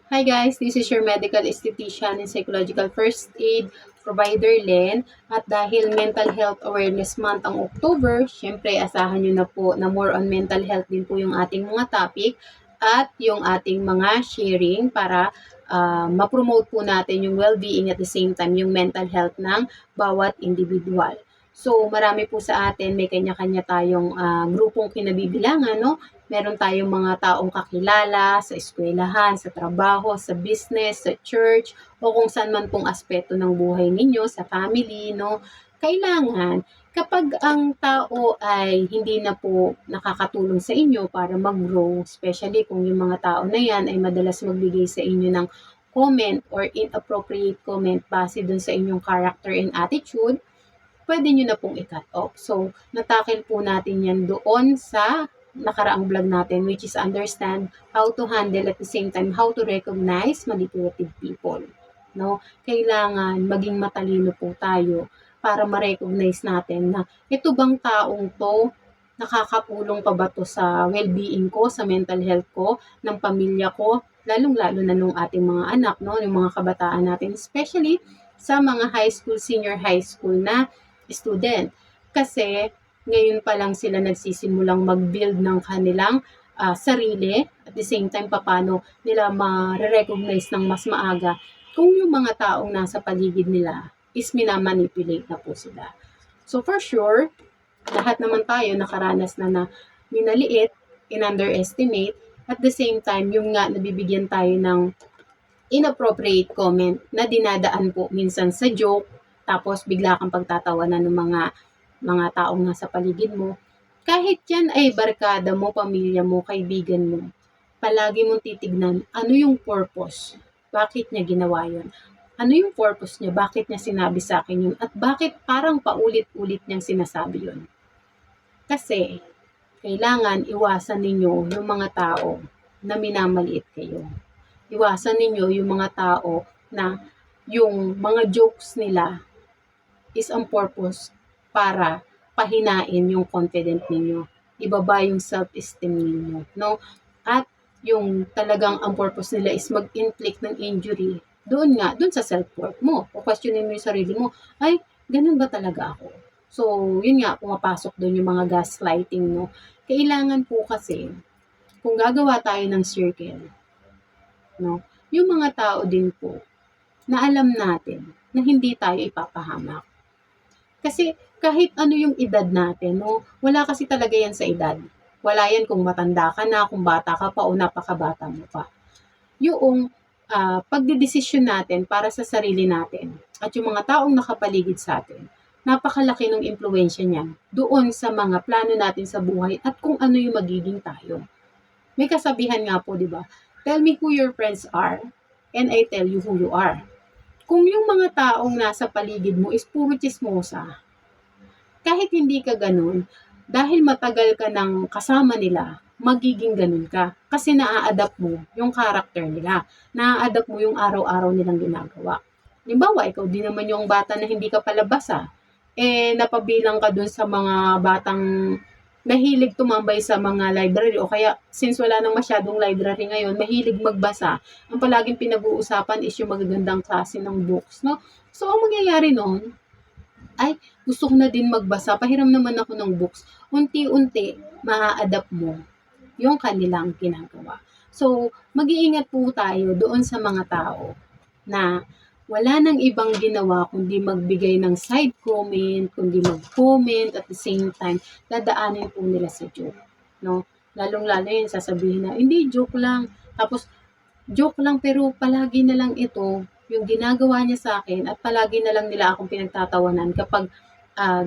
Hi guys, this is your medical esthetician and psychological first aid provider Len. At dahil Mental Health Awareness Month ang October, syempre asahan nyo na po na more on mental health din po yung ating mga topic at yung ating mga sharing para ma-promote po natin yung well-being at the same time yung mental health ng bawat individual. So marami po sa atin, may kanya-kanya tayong grupong kinabibilangan, no? Meron tayong mga taong kakilala sa eskwelahan, sa trabaho, sa business, sa church, o kung saan man pong aspeto ng buhay ninyo, sa family, no? Kailangan, kapag ang tao ay hindi na po nakakatulong sa inyo para mag-grow, especially kung yung mga tao na yan ay madalas magbigay sa inyo ng comment or inappropriate comment base dun sa inyong character and attitude, pwede nyo na pong i-cut off. So, natakil po natin yan doon sa nakaraang vlog natin, which is understand how to handle at the same time how to recognize manipulative people. No? Kailangan maging matalino po tayo para ma-recognize natin na ito bang taong to nakakatulong pa ba to sa well-being ko, sa mental health ko, ng pamilya ko, lalong-lalo na nung ating mga anak, no? Yung mga kabataan natin, especially sa mga high school, senior high school na student. Kasi ngayon pa lang sila nagsisimulang mag-build ng kanilang sarili at the same time paano nila ma-recognize ng mas maaga kung yung mga taong nasa paligid nila is minamanipulate na po sila. So for sure, lahat naman tayo nakaranas na minaliit, in-underestimate, at the same time, yung nga nabibigyan tayo ng inappropriate comment na dinadaan po minsan sa joke, tapos bigla kang pagtatawanan ng mga taong nasa paligid mo. Kahit yan ay barkada mo, pamilya mo, kaibigan mo, palagi mong titignan ano yung purpose. Bakit niya ginawa yun? Ano yung purpose niya? Bakit niya sinabi sa akin yun? At bakit parang paulit-ulit niyang sinasabi yun? Kasi kailangan iwasan ninyo yung mga tao na minamaliit kayo. Iwasan ninyo yung mga tao na yung mga jokes nila is on purpose para pahinain yung confident ninyo. Ibaba yung self-esteem ninyo, no? At yung talagang ang purpose nila is mag-inflict ng injury, doon sa self-worth mo. O questionin mo yung sarili mo, ay, ganun ba talaga ako? So, yun nga, pumapasok doon yung mga gaslighting, no? Kailangan po kasi, kung gagawa tayo ng circle, no? Yung mga tao din po na alam natin na hindi tayo ipapahamak. Kasi kahit ano yung edad natin, no? Wala kasi talaga yan sa edad. Wala yan kung matanda ka na, kung bata ka pa o napakabata mo pa. Yung pagdedesisyon natin para sa sarili natin at yung mga taong nakapaligid sa atin, napakalaki ng impluwensya niyan doon sa mga plano natin sa buhay at kung ano yung magiging tayo. May kasabihan nga po, di ba? Tell me who your friends are and I tell you who you are. Kung yung mga taong nasa paligid mo is puro chismosa, kahit hindi ka ganun, dahil matagal ka nang kasama nila, magiging ganun ka. Kasi naa-adapt mo yung character nila. Naa-adapt mo yung araw-araw nilang ginagawa. Halimbawa, ikaw din naman yung bata na hindi ka palabas napabilang ka dun sa mga batang mahilig tumambay sa mga library o kaya since wala nang masyadong library ngayon, mahilig magbasa. Ang palaging pinag-uusapan is yung magagandang klase ng books, no? So, ang mangyayari noon, ay gusto ko na din magbasa, pahiram naman ako ng books. Unti-unti, maa-adapt mo yung kanilang ginagawa. So, mag-iingat po tayo doon sa mga tao na wala nang ibang ginawa kundi magbigay ng side comment, kundi mag-comment at the same time, dadaanin po nila sa joke. No? Lalong-lalo yun, sasabihin na, hindi, joke lang. Tapos, joke lang pero palagi na lang ito yung ginagawa niya sa akin at palagi na lang nila akong pinagtatawanan kapag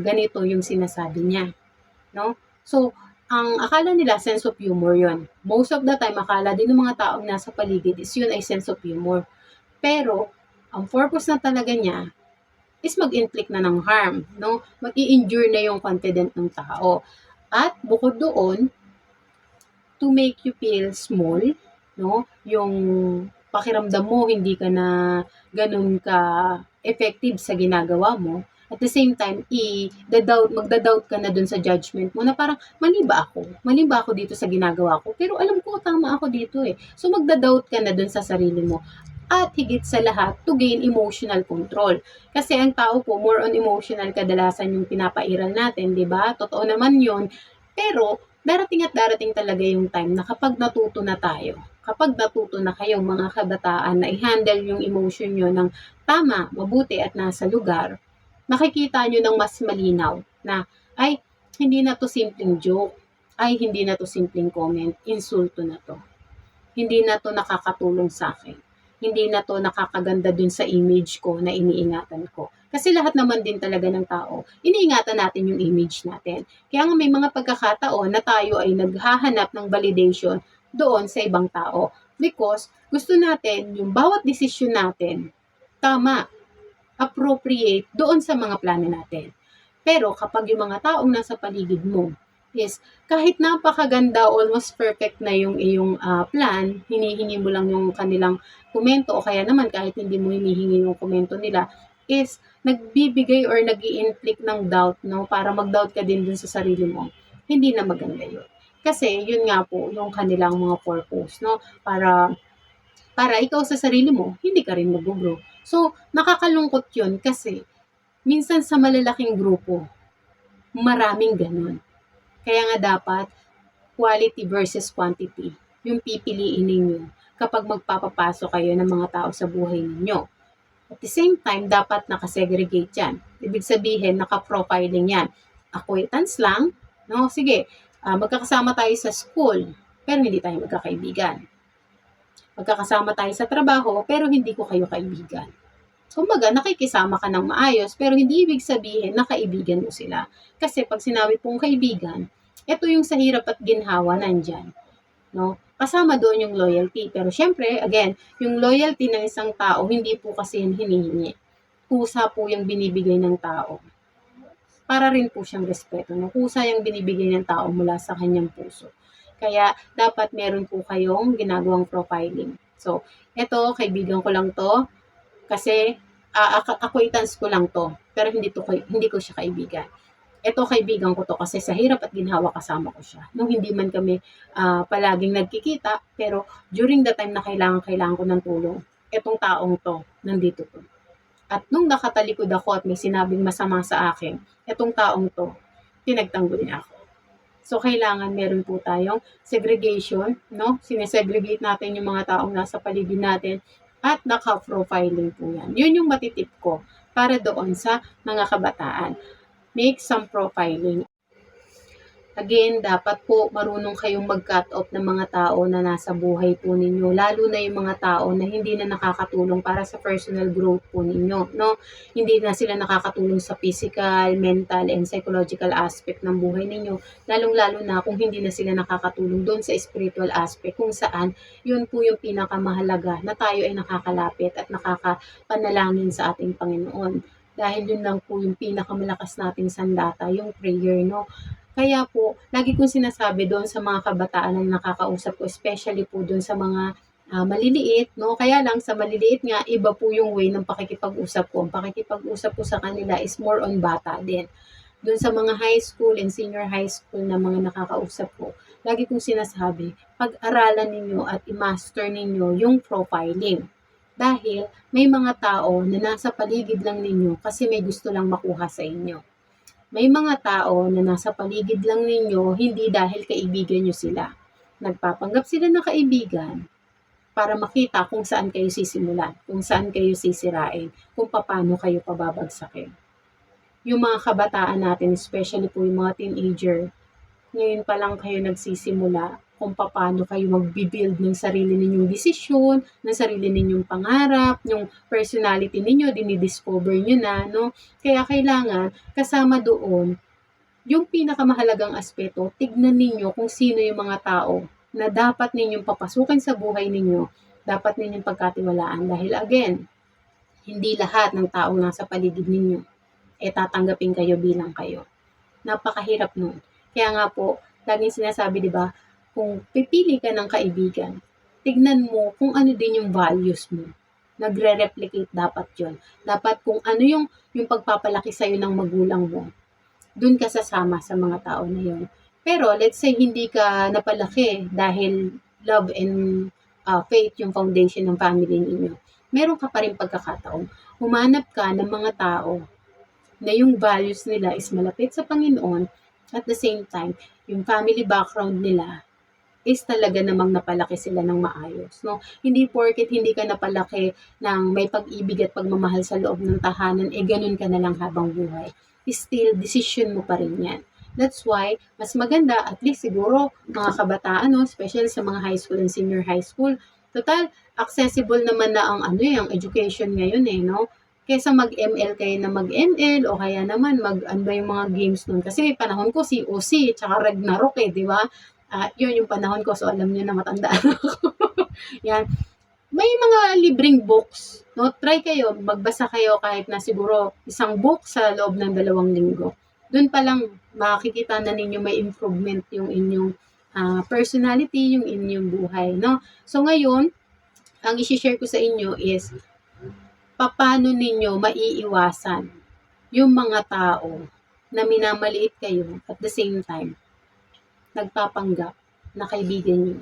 ganito yung sinasabi niya. No? So, ang akala nila sense of humor yon. Most of the time, akala din ng mga taong nasa paligid is yun ay sense of humor. Pero, ang purpose na talaga niya is mag-inflict na ng harm. No? Mag-i-injure na yung confident ng tao. At bukod doon, to make you feel small, no? Yung pakiramdam mo hindi ka na ganun ka effective sa ginagawa mo, At the same time, magda-doubt ka na dun sa judgment mo na parang, mali ba ako? Mali ba ako dito sa ginagawa ko? Pero alam ko, tama ako dito eh. So, magda-doubt ka na dun sa sarili mo. At higit sa lahat, to gain emotional control. Kasi ang tao po, more on emotional kadalasan yung pinapairal natin, di ba? Totoo naman yun. Pero, darating at darating talaga yung time na kapag natuto na tayo, kapag natuto na kayong mga kabataan na i-handle yung emotion nyo ng tama, mabuti at nasa lugar, nakikita nyo ng mas malinaw na, ay, hindi na to simpleng joke, ay, hindi na to simpleng comment, insulto na to. Hindi na to nakakatulong sa akin. Hindi na to nakakaganda dun sa image ko na iniingatan ko. Kasi lahat naman din talaga ng tao, iniingatan natin yung image natin. Kaya nga may mga pagkakataon na tayo ay naghahanap ng validation doon sa ibang tao. Because gusto natin yung bawat desisyon natin, tama, appropriate doon sa mga plano natin. Pero kapag yung mga taong nasa paligid mo is kahit napakaganda, almost perfect na yung iyong plan, hinihingi mo lang yung kanilang komento o kaya naman kahit hindi mo hinihingi yung komento nila, is nagbibigay or nag-i-inflict ng doubt, no? Para mag-doubt ka din dun sa sarili mo. Hindi na maganda yun. Kasi yun nga po yung kanilang mga purpose, no? Para ikaw sa sarili mo, hindi ka rin mag-grow. So, nakakalungkot yun kasi minsan sa malalaking grupo, maraming ganun. Kaya nga dapat quality versus quantity yung pipiliin ninyo kapag magpapapasok kayo ng mga tao sa buhay ninyo. At the same time, dapat nakasegregate yan. Ibig sabihin, naka-profiling yan. Acquaintance lang, no? Sige, magkakasama tayo sa school, pero hindi tayo magkakaibigan. Magkakasama tayo sa trabaho, pero hindi ko kayo kaibigan. Kumbaga, nakikisama ka ng maayos, pero hindi ibig sabihin na kaibigan mo sila. Kasi pag sinabi pong kaibigan, ito yung sa hirap at ginhawa nandyan. No? Kasama doon yung loyalty. Pero syempre, again, yung loyalty ng isang tao, hindi po kasi yun hinihingi. Kusa po yung binibigay ng tao. Para rin po siyang respeto. No? Kusa yung binibigay ng tao mula sa kanyang puso. Kaya dapat meron po kayong ginagawang profiling. So, eto, kaibigan ko lang to. Kasi acquaintance ko lang to. Pero hindi ko siya kaibigan. Ito kaibigan ko to kasi sa hirap at ginhawa kasama ko siya. Nung hindi man kami palaging nagkikita, pero during the time na kailangan ko ng tulong, etong taong to, nandito to. At nung nakatalikod ako at may sinabing masama sa akin, etong taong to, pinagtanggol niya ako. So, kailangan meron po tayong segregation, no? Sinesegregate natin yung mga taong nasa paligid natin at naka-profiling po yan. Yun yung matitip ko para doon sa mga kabataan. Make some profiling. Again, dapat po marunong kayong mag-cut off ng mga tao na nasa buhay po ninyo, lalo na yung mga tao na hindi na nakakatulong para sa personal growth po ninyo, no? Hindi na sila nakakatulong sa physical, mental, and psychological aspect ng buhay ninyo, lalong-lalo na kung hindi na sila nakakatulong doon sa spiritual aspect, kung saan yun po yung pinakamahalaga na tayo ay nakakalapit at nakakapanalangin sa ating Panginoon. Dahil yun lang po yung pinakamalakas nating sandata, yung prayer, no? Kaya po, lagi kong sinasabi doon sa mga kabataan na nakakausap ko, especially po doon sa mga maliliit, no? Kaya lang sa maliliit nga, iba po yung way ng pakikipag-usap ko. Ang pakikipag-usap ko sa kanila is more on bata din. Doon sa mga high school and senior high school na mga nakakausap ko, lagi kong sinasabi, pag-aralan ninyo at i-master ninyo yung profiling. Dahil may mga tao na nasa paligid lang ninyo kasi may gusto lang makuha sa inyo. May mga tao na nasa paligid lang ninyo hindi dahil kaibigan nyo sila. Nagpapanggap sila na kaibigan para makita kung saan kayo sisimulan, kung saan kayo sisirain, kung paano kayo pababagsakin. Yung mga kabataan natin, especially po yung mga teenager, ngayon pa lang kayo nagsisimula kung paano kayo mag-build ng sarili ninyong desisyon, ng sarili ninyong pangarap, yung personality ninyo, dinidiscover nyo na, no? Kaya kailangan, kasama doon, yung pinakamahalagang aspeto, tignan ninyo kung sino yung mga tao na dapat ninyong papasukin sa buhay ninyo, dapat ninyong pagkatiwalaan. Dahil again, hindi lahat ng taong nasa paligid ninyo, tatanggapin kayo bilang kayo. Napakahirap nun. Kaya nga po, laging sinasabi, di ba, kung pipili ka ng kaibigan, tignan mo kung ano din yung values mo. nagre-replicate dapat yun. Dapat kung ano yung pagpapalaki sa'yo ng magulang mo, dun ka sasama sa mga tao na yun. Pero let's say hindi ka napalaki dahil love and faith yung foundation ng family ninyo. Meron ka pa rin pagkakataon. Humanap ka ng mga tao na yung values nila is malapit sa Panginoon at the same time, yung family background nila is talaga namang napalaki sila ng maayos, no? Hindi porket hindi ka napalaki ng may pag-ibig at pagmamahal sa loob ng tahanan, ganun ka na lang habang buhay. Still, decision mo pa rin yan. That's why, mas maganda, at least siguro, mga kabataan, no? Especially sa mga high school and senior high school, total, accessible naman na ang ang education ngayon no? Kaysa mag-ML kayo na mag-ML o kaya naman ano ba yung mga games nun. Kasi panahon ko COC, tsaka Ragnarok di ba? Yun yung panahon ko. So, alam niyo na matanda ako. Yan. May mga libreng books. No? Try kayo. Magbasa kayo kahit na siguro isang book sa loob ng 2 linggo. Doon pa lang makikita na ninyo may improvement yung inyong personality, yung inyong buhay. No? So, ngayon, ang isi-share ko sa inyo is paano ninyo maiiwasan yung mga tao na minamaliit kayo at the same time nagpapanggap na kaibigan niyo.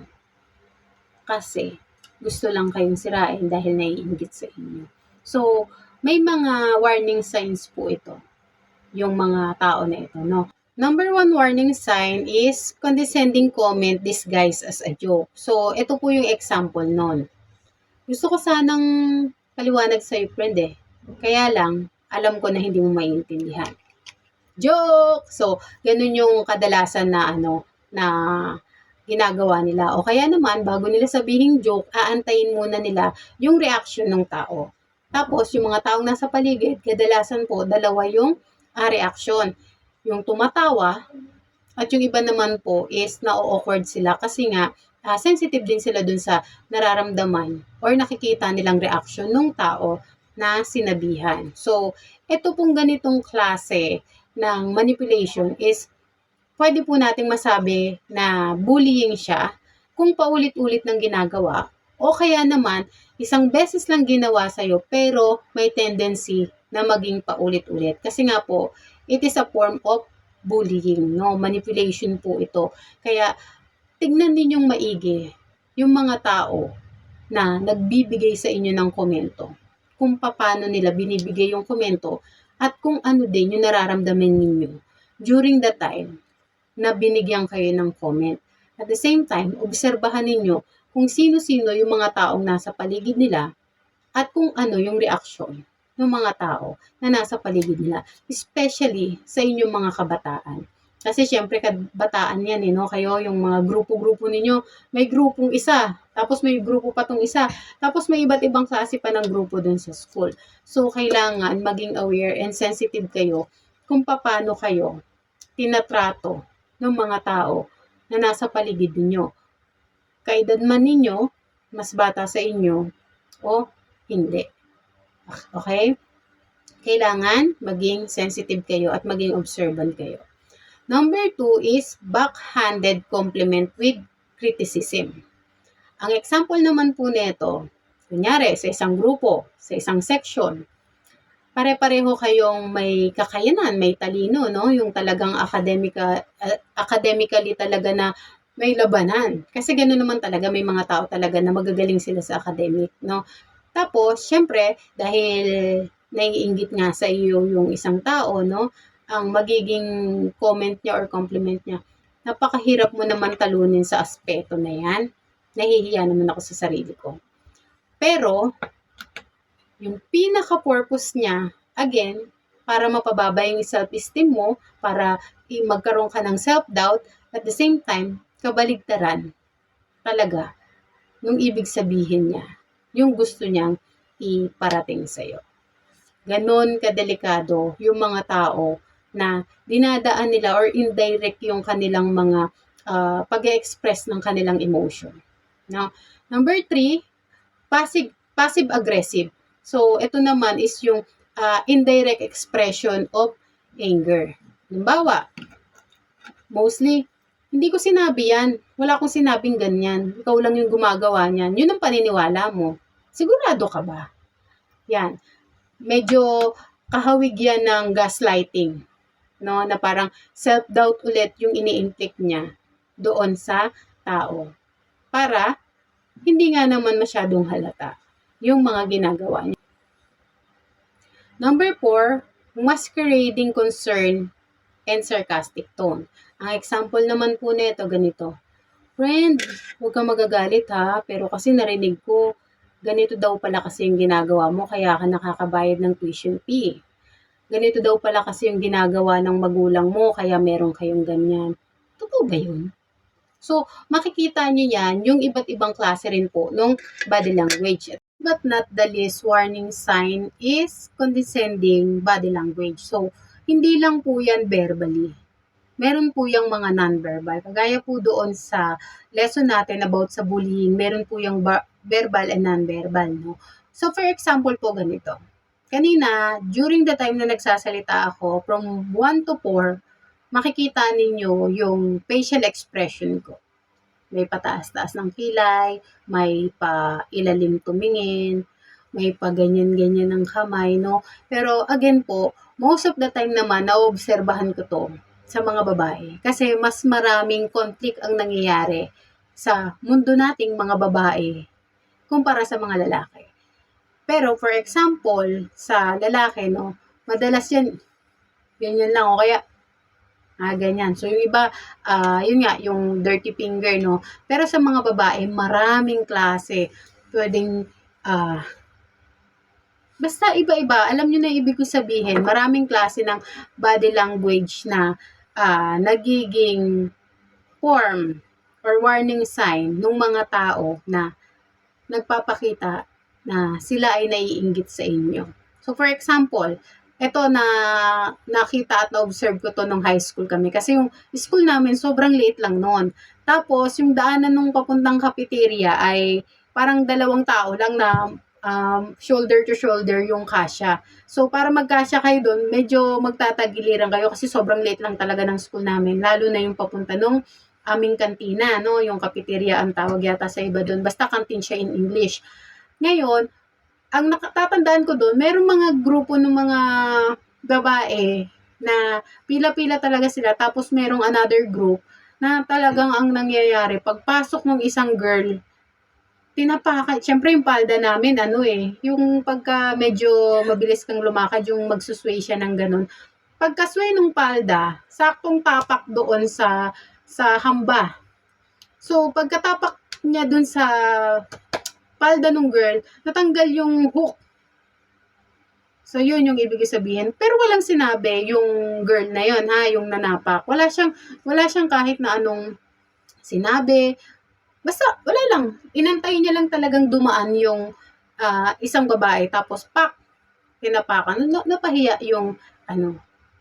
Kasi gusto lang kayong sirain dahil naiinggit sa inyo. So, may mga warning signs po ito. Yung mga tao na ito, no? Number 1 warning sign is condescending comment disguised as a joke. So, ito po yung example nun. Gusto ko sanang paliwanag sa'yo, friend Kaya lang, alam ko na hindi mo maintindihan. Joke! So, ganun yung kadalasan na na ginagawa nila. O kaya naman, bago nila sabihin joke, aantayin muna nila yung reaction ng tao. Tapos, yung mga taong nasa paligid, kadalasan po, dalawa yung reaction. Yung tumatawa, at yung iba naman po is na-awkward sila kasi nga, sensitive din sila dun sa nararamdaman or nakikita nilang reaction ng tao na sinabihan. So, ito pong ganitong klase ng manipulation is pwede po nating masabi na bullying siya kung paulit-ulit ng ginagawa o kaya naman isang beses lang ginawa sa'yo pero may tendency na maging paulit-ulit. Kasi nga po, it is a form of bullying, no? Manipulation po ito. Kaya tignan ninyong maigi yung mga tao na nagbibigay sa inyo ng komento. Kung paano nila binibigay yung komento at kung ano din yung nararamdaman ninyo during the time na binigyan kayo ng comment. At the same time, obserbahan ninyo kung sino-sino yung mga taong nasa paligid nila at kung ano yung reaksyon ng mga tao na nasa paligid nila. Especially sa inyong mga kabataan. Kasi syempre kabataan yan no? Kayo yung mga grupo-grupo ninyo, may grupong isa, tapos may grupo pa tong isa, tapos may iba't ibang klase pa ng grupo dun sa school. So, kailangan maging aware and sensitive kayo kung paano kayo tinatrato ng mga tao na nasa paligid ninyo. Kaedad man ninyo, mas bata sa inyo, o hindi. Okay? Kailangan maging sensitive kayo at maging observant kayo. Number 2 is backhanded compliment with criticism. Ang example naman po nito, kunyari sa isang grupo, sa isang section, pare-pareho kayong may kakayanan, may talino, no? Yung talagang academically talaga na may labanan. Kasi gano'n naman talaga, may mga tao talaga na magagaling sila sa academic, no? Tapos, syempre, dahil naiinggit nga sa iyo yung isang tao, no? Ang magiging comment niya or compliment niya, napakahirap mo naman talunin sa aspeto na yan. Nahihiya naman ako sa sarili ko. Pero, yung pinaka-purpose niya, again, para mapababa yung self-esteem mo, para magkaroon ka ng self-doubt, at the same time, kabaligtaran talaga nung ibig sabihin niya, yung gusto niyang iparating sa'yo. Ganon kadelikado yung mga tao na dinadaan nila or indirect yung kanilang mga pag-express ng kanilang emotion. Now, number 3, passive-aggressive. So, ito naman is yung indirect expression of anger. Halimbawa, mostly, hindi ko sinabi yan. Wala akong sinabing ganyan. Ikaw lang yung gumagawa niyan. Yun ang paniniwala mo. Sigurado ka ba? Yan. Medyo kahawig yan ng gaslighting, no? Na parang self-doubt ulit yung ini-inflict niya doon sa tao. Para hindi nga naman masyadong halata yung mga ginagawa niya. Number 4, masquerading concern and sarcastic tone. Ang example naman po nito ganito. Friend, huwag kang magagalit ha, pero kasi narinig ko, ganito daw pala kasi yung ginagawa mo, kaya ka nakakabayad ng tuition fee. Ganito daw pala kasi yung ginagawa ng magulang mo, kaya meron kayong ganyan. Totoo ba yun? So, makikita nyo yan, yung iba't ibang klase rin po ng body language. But not the least warning sign is condescending body language. So, hindi lang po yan verbally. Meron po yung mga non-verbal. Kagaya po doon sa lesson natin about sa bullying, meron po yung verbal and non-verbal. No? So, for example po ganito. Kanina, during the time na nagsasalita ako, from 1 to 4, makikita ninyo yung facial expression ko. May pataas-taas ng kilay, may pa-ilalim tumingin, may pa-ganyan-ganyan ng kamay, no? Pero again po, most of the time naman, naobserbahan ko to sa mga babae. Kasi mas maraming conflict ang nangyayari sa mundo nating mga babae kumpara sa mga lalaki. Pero for example, sa lalaki, no, madalas yan, ganyan lang, o kaya ganyan. So, yung iba, yun nga, yung dirty finger, no? Pero sa mga babae, maraming klase. Pwedeng, basta iba-iba. Alam nyo na yung ibig ko sabihin. Maraming klase ng body language na nagiging form or warning sign ng mga tao na nagpapakita na sila ay naiinggit sa inyo. So, for example, ito na nakita at na-observe ko to nung high school kami. Kasi yung school namin, sobrang liit lang noon. Tapos, yung daanan nung papuntang cafeteria ay parang 2 tao lang na shoulder to shoulder yung kasya. So, para magkasya kayo doon, medyo magtatagiliran kayo kasi sobrang liit lang talaga ng school namin. Lalo na yung papunta nung aming kantina, no? Yung cafeteria ang tawag yata sa iba doon. Basta canteen siya in English. Ngayon, ang natatandaan ko doon, merong mga grupo ng mga babae na pila-pila talaga sila. Tapos merong another group na talagang ang nangyayari, pagpasok ng isang girl, tinapakan, syempre yung palda namin, yung pagka medyo mabilis kang lumakad, yung magsusway siya ng ganun. Pagkasway ng palda, saktong tapak doon sa hamba. So, pagkatapak niya doon sa palda ng girl, natanggal yung hook. So, yun yung ibig sabihin. Pero walang sinabi yung girl na yun, yung nanapak. Wala siyang kahit na anong sinabi. Basta, wala lang. Inantay niya lang talagang dumaan yung isang babae. Tapos, tinapakan. Napahiya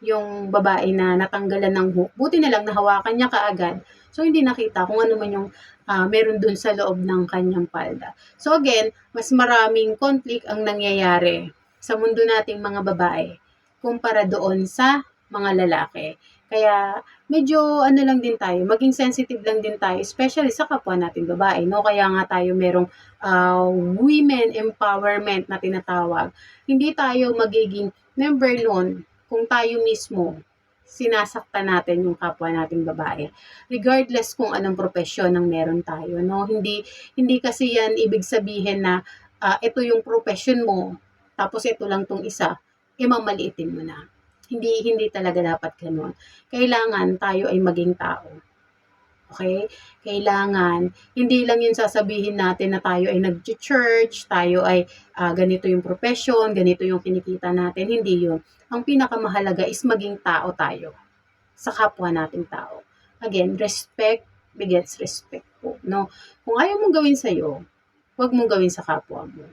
yung babae na natanggalan ng hook. Buti na lang nahawakan niya kaagad. So, hindi nakita kung ano man yung meron dun sa loob ng kanyang palda. So, again, mas maraming conflict ang nangyayari sa mundo nating mga babae kumpara doon sa mga lalaki. Kaya, medyo lang din tayo, maging sensitive lang din tayo, especially sa kapwa nating babae, no? Kaya nga tayo merong women empowerment na tinatawag. Hindi tayo magiging member nun kung tayo mismo sinasaktan natin yung kapwa nating babae. Regardless kung anong profesyon ang meron tayo, no? Hindi kasi yan ibig sabihin na ito yung profession mo, tapos ito lang tong isa, mamaliitin mo na. Hindi talaga dapat ganoon. Kailangan tayo ay maging tao. Okay? Kailangan, hindi lang yun sasabihin natin na tayo ay nag-church, tayo ay ganito yung profession, ganito yung kinikita natin. Hindi yun. Ang pinakamahalaga is maging tao tayo sa kapwa nating tao. Again, respect begets respect po. No? Kung ayaw mong gawin sa'yo, huwag mong gawin sa kapwa mo.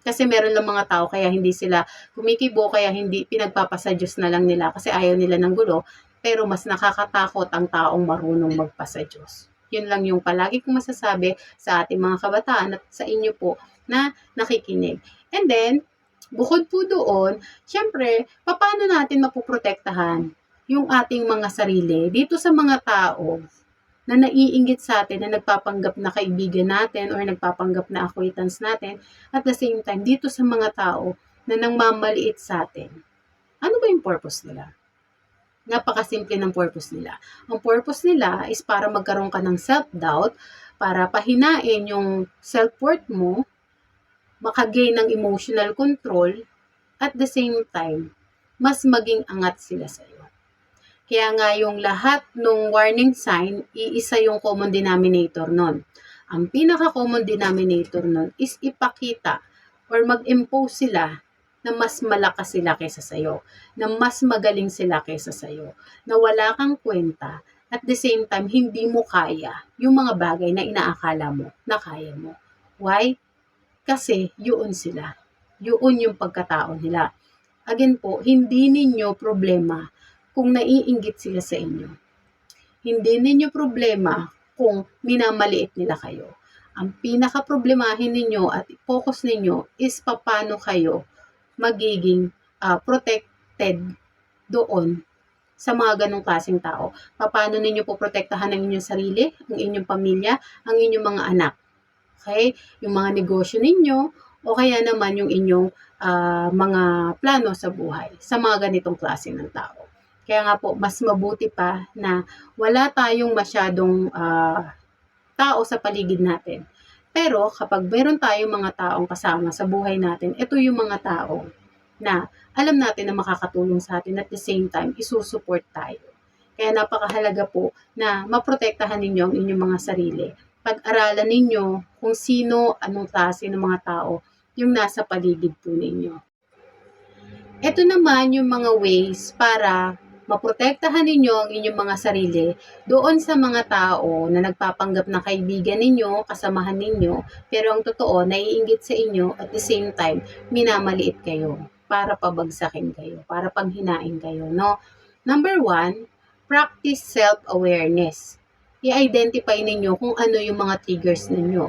Kasi meron lang mga tao kaya hindi sila kumikibo, kaya hindi pinagpapasa Diyos na lang nila kasi ayaw nila ng gulo. Pero mas nakakatakot ang taong marunong magpasa Diyos. Yun lang yung palagi kong masasabi sa ating mga kabataan at sa inyo po na nakikinig. And then, bukod po doon, syempre, paano natin mapoprotektahan yung ating mga sarili dito sa mga tao na naiinggit sa atin, na nagpapanggap na kaibigan natin or nagpapanggap na acquaintance natin, at the same time, dito sa mga tao na nangmamaliit sa atin, ano ba yung purpose nila? Napakasimple ng purpose nila. Ang purpose nila is para magkaroon ka ng self-doubt, para pahinain yung self-worth mo, makagain ng emotional control, at the same time, mas maging angat sila sa'yo. Kaya nga yung lahat ng warning sign, iisa yung common denominator nun. Ang pinaka-common denominator nun is ipakita or mag-impose sila na mas malakas sila kaysa sa'yo, na mas magaling sila kaysa sa'yo, na wala kang kwenta, at the same time, hindi mo kaya yung mga bagay na inaakala mo na kaya mo. Why? Kasi yun sila. Yun yung pagkatao nila. Again po, hindi ninyo problema kung naiinggit sila sa inyo. Hindi ninyo problema kung minamaliit nila kayo. Ang pinaka-problemahin ninyo at focus ninyo is paano kayo magiging protected doon sa mga ganong klaseng tao. Paano ninyo po protektahan ang inyong sarili, ang inyong pamilya, ang inyong mga anak. Okay? Yung mga negosyo ninyo, o kaya naman yung inyong mga plano sa buhay sa mga ganitong klase ng tao. Kaya nga po, mas mabuti pa na wala tayong masyadong tao sa paligid natin. Pero kapag meron tayong mga taong kasama sa buhay natin, ito yung mga tao na alam natin na makakatulong sa atin at the same time, isusupport tayo. Kaya napakahalaga po na maprotektahan ninyo ang inyong mga sarili. Pag-aralan ninyo kung sino, anong klase ng mga tao yung nasa paligid po ninyo. Ito naman yung mga ways para maprotektahan ninyo ang inyong mga sarili doon sa mga tao na nagpapanggap na kaibigan ninyo, kasamahan ninyo, pero ang totoo, naiinggit sa inyo at the same time, minamaliit kayo para pabagsakin kayo, para panghinain kayo, no? Number 1, practice self-awareness. I-identify ninyo kung ano yung mga triggers ninyo.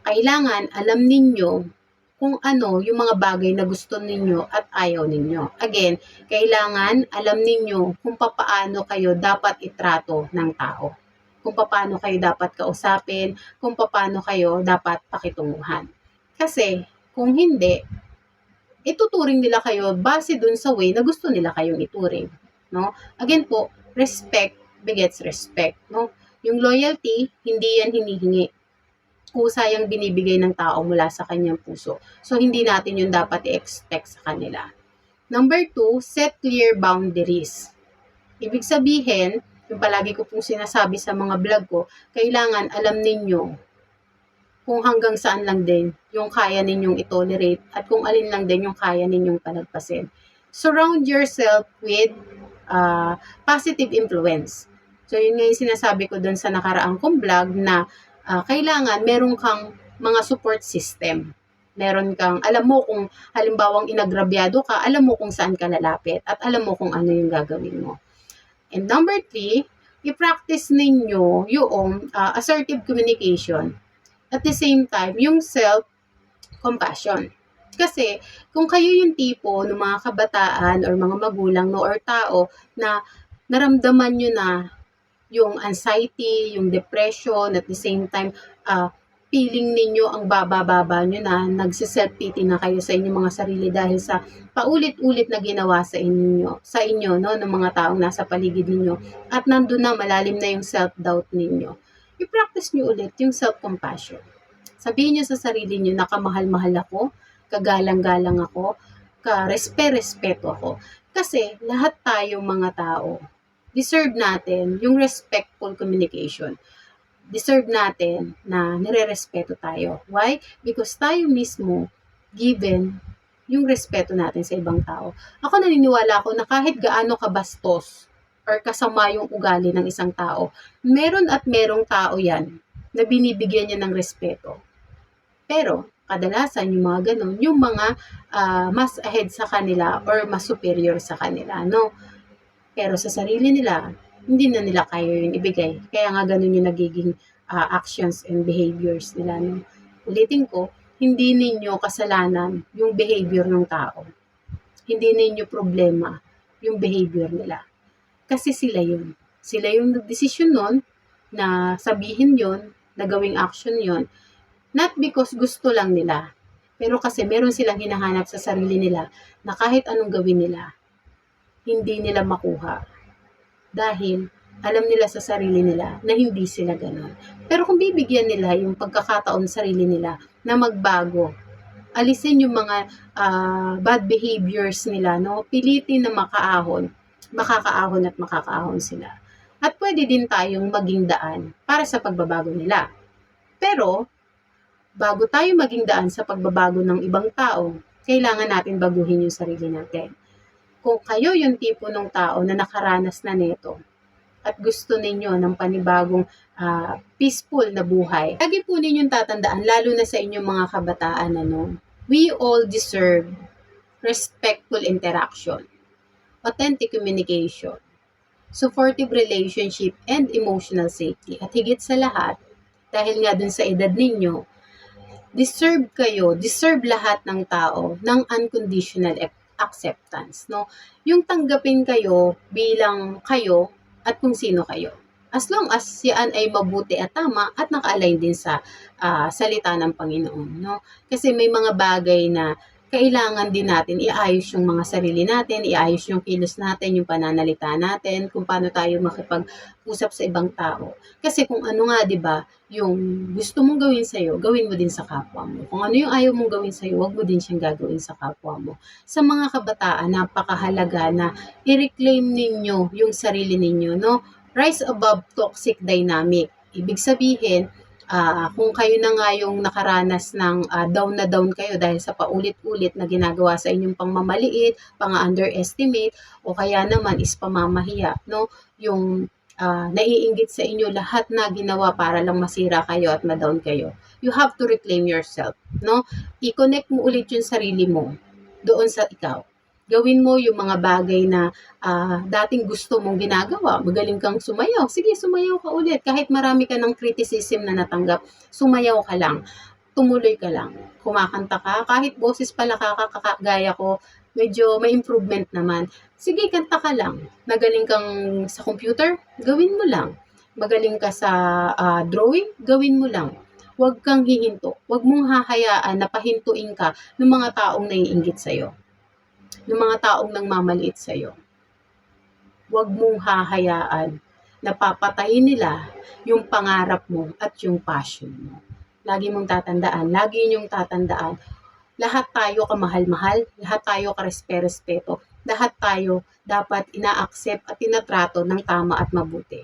Kailangan alam ninyo kung ano yung mga bagay na gusto ninyo at ayaw ninyo. Again, kailangan alam ninyo kung paano kayo dapat itrato ng tao. Kung paano kayo dapat kausapin, kung paano kayo dapat pakitunguhan. Kasi, kung hindi, ituturing nila kayo base dun sa way na gusto nila kayong ituring. No? Again po, respect begets respect. No? Yung loyalty, hindi yan hinihingi. Kusa yung binibigay ng tao mula sa kanyang puso. So, hindi natin yun dapat i-expect sa kanila. Number 2, set clear boundaries. Ibig sabihin, yung palagi ko pong sinasabi sa mga vlog ko, kailangan alam ninyo kung hanggang saan lang din yung kaya ninyong itolerate at kung alin lang din yung kaya ninyong palagpasin. Surround yourself with positive influence. So, yun nga yung sinasabi ko dun sa nakaraang kong vlog na kailangan meron kang mga support system. Meron kang, alam mo kung halimbawang inagrabyado ka, alam mo kung saan ka lalapit at alam mo kung ano yung gagawin mo. And number 3, i-practice ninyo yung assertive communication. At the same time, yung self-compassion. Kasi kung kayo yung tipo ng mga kabataan or mga magulang no, or tao na naramdaman nyo na yung anxiety, yung depression, at the same time, feeling ninyo ang baba-baba nyo na, nagsiself-pity na kayo sa inyong mga sarili dahil sa paulit-ulit na ginawa sa inyo, no, ng mga taong nasa paligid ninyo, at nandun na, malalim na yung self-doubt ninyo. I-practice nyo ulit yung self-compassion. Sabihin nyo sa sarili nyo na kamahal-mahal ako, kagalang-galang ako, ka-respeto ako. Kasi lahat tayong mga tao, deserve natin yung respectful communication. Deserve natin na nire-respeto tayo. Why? Because tayo mismo given yung respeto natin sa ibang tao. Ako naniniwala ako na kahit gaano kabastos or kasama yung ugali ng isang tao, meron at merong tao yan na binibigyan niya ng respeto. Pero, kadalasan yung mga ganun, yung mga mas ahead sa kanila or mas superior sa kanila, no? Pero sa sarili nila, hindi na nila kaya yun ibigay. Kaya nga ganun yung nagiging actions and behaviors nila. No? Ulitin ko, hindi ninyo kasalanan yung behavior ng tao. Hindi ninyo problema yung behavior nila. Kasi sila yun. Sila yung nagdesisyon nun na sabihin yun, na gawing action yun, not because gusto lang nila. Pero kasi meron silang hinahanap sa sarili nila na kahit anong gawin nila, hindi nila makuha. Dahil alam nila sa sarili nila na hindi sila ganon. Pero kung bibigyan nila yung pagkakataon sa sarili nila na magbago, alisin yung mga bad behaviors nila, no? Pilitin na makakaahon at makakaahon sila. At pwede din tayong maging daan para sa pagbabago nila. Pero, bago tayo maging daan sa pagbabago ng ibang tao, kailangan natin baguhin yung sarili natin. Kung kayo yung tipo ng tao na nakaranas na nito at gusto ninyo ng panibagong peaceful na buhay, lagi po ninyong tatandaan, lalo na sa inyong mga kabataan, we all deserve respectful interaction, authentic communication, supportive relationship, and emotional safety. At higit sa lahat, dahil nga dun sa edad ninyo, deserve lahat ng tao ng unconditional acceptance, no? Yung tanggapin kayo bilang kayo at kung sino kayo. As long as yan ay mabuti at tama at naka-align din sa salita ng Panginoon, no? Kasi may mga bagay na kailangan din natin iayos yung mga sarili natin, iayos yung kilos natin, yung pananalita natin, kung paano tayo makipag-usap sa ibang tao. Kasi kung ano nga, 'di ba, yung gusto mong gawin sa'yo, gawin mo din sa kapwa mo. Kung ano yung ayaw mong gawin sa'yo, wag mo din siyang gagawin sa kapwa mo. Sa mga kabataan, napakahalaga na i-reclaim ninyo yung sarili ninyo, no? Rise above toxic dynamic. Ibig sabihin, kung kayo na nga yung nakaranas ng down na down kayo dahil sa paulit-ulit na ginagawa sa inyong pangmamaliit, pang-underestimate, o kaya naman is pamamahiya, no? Yung naiinggit sa inyo lahat na ginawa para lang masira kayo at ma-down kayo. You have to reclaim yourself, no? I-connect mo ulit yung sarili mo doon sa ikaw. Gawin mo yung mga bagay na dating gusto mong ginagawa. Magaling kang sumayaw. Sige, sumayaw ka ulit. Kahit marami ka ng criticism na natanggap, sumayaw ka lang. Tumuloy ka lang. Kumakanta ka. Kahit boses pala gaya ko, medyo may improvement naman. Sige, kanta ka lang. Magaling kang sa computer, gawin mo lang. Magaling ka sa drawing, gawin mo lang. Huwag kang hihinto. Huwag mong hahayaan na pahintuin ka ng mga taong naiinggit sa'yo, ng mga taong nangmamaliit sa'yo. Huwag mong hahayaan na papatayin nila yung pangarap mo at yung passion mo. Lagi mong tatandaan, lagi niyong tatandaan, lahat tayo kamahal-mahal, lahat tayo karespe-respeto, lahat tayo dapat ina-accept at tinatrato ng tama at mabuti.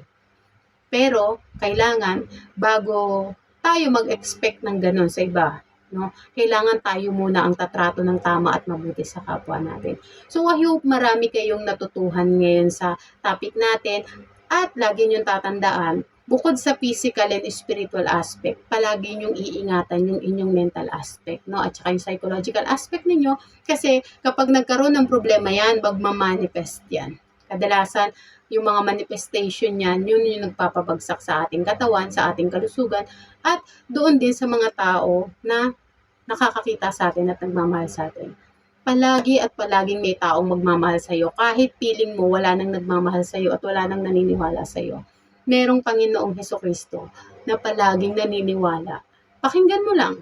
Pero, kailangan, bago tayo mag-expect ng ganun sa iba, no? Kailangan tayo muna ang tatrato ng tama at mabuti sa kapwa natin. So, I hope marami kayong natutuhan ngayon sa topic natin at lagi niyong tatandaan, bukod sa physical and spiritual aspect, palagi niyong iingatan yung inyong mental aspect, no? At saka yung psychological aspect ninyo, kasi kapag nagkaroon ng problema yan, magmamanifest yan. Kadalasan, yung mga manifestation yan, yun yung nagpapabagsak sa ating katawan, sa ating kalusugan, at doon din sa mga tao na nakakakita sa atin at nagmamahal sa atin. Palagi at palaging may taong magmamahal sa iyo. Kahit piling mo wala nang nagmamahal sa iyo at wala nang naniniwala sa iyo, merong Panginoong Hesukristo na palaging naniniwala. Pakinggan mo lang.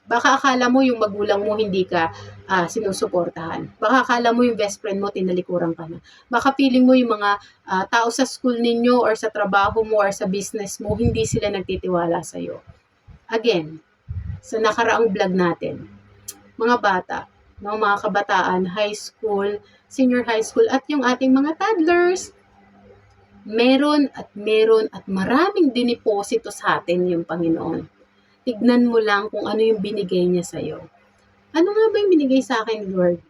Baka akala mo yung magulang mo hindi ka sinusuportahan. Baka akala mo yung best friend mo tinalikuran ka na. Baka feeling mo yung mga tao sa school ninyo or sa trabaho mo or sa business mo, hindi sila nagtitiwala sa iyo. Again, sa nakaraang vlog natin, mga bata, mga kabataan, high school, senior high school, at yung ating mga toddlers, meron at maraming diniposito sa atin yung Panginoon. Tignan mo lang kung ano yung binigay niya sa'yo. Ano nga ba yung binigay sa akin, Lord?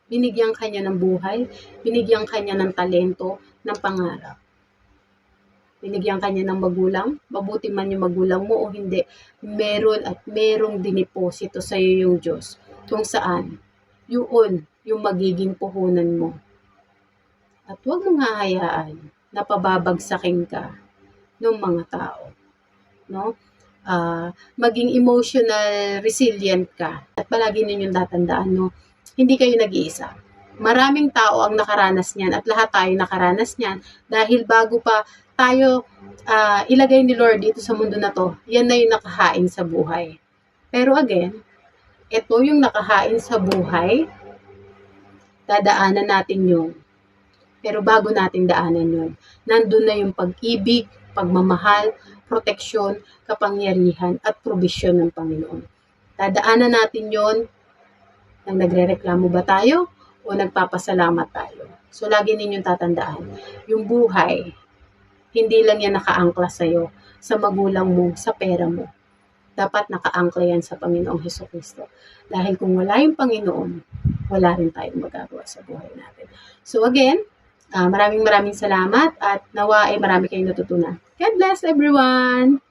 Binigyan ka niya ng buhay, binigyan ka niya ng talento, ng pangarap. Binigyan ka niya ng magulang, mabuti man yung magulang mo o hindi, meron at merong diniposito sa'yo yung Diyos. Kung saan, yun yung magiging puhunan mo. At huwag mong hahayaan na pababagsakin ka ng mga tao, no? Maging emotional resilient ka. At palagi ninyong tatandaan, no? Hindi kayo nag-iisa. Maraming tao ang nakaranas niyan at lahat tayo nakaranas niyan dahil bago pa tayo ilagay ni Lord dito sa mundo na to, yan na yung nakahain sa buhay. Pero again, ito yung nakahain sa buhay, dadaanan natin yun. Pero bago natin daanan yun, nandun na yung pag-ibig, pagmamahal, proteksyon, kapangyarihan, at probisyon ng Panginoon. Dadaanan natin yon nang nagrereklamo ba tayo o nagpapasalamat tayo. So, lagi ninyong tatandaan, yung buhay, hindi lang yan nakaangkla sa'yo, sa magulang mo, sa pera mo. Dapat nakaangkla yan sa Panginoong Hesukristo. Dahil kung wala yung Panginoon, wala rin tayong magagawa sa buhay natin. So again, maraming salamat at nawa ay marami kayong natutunan. God bless everyone!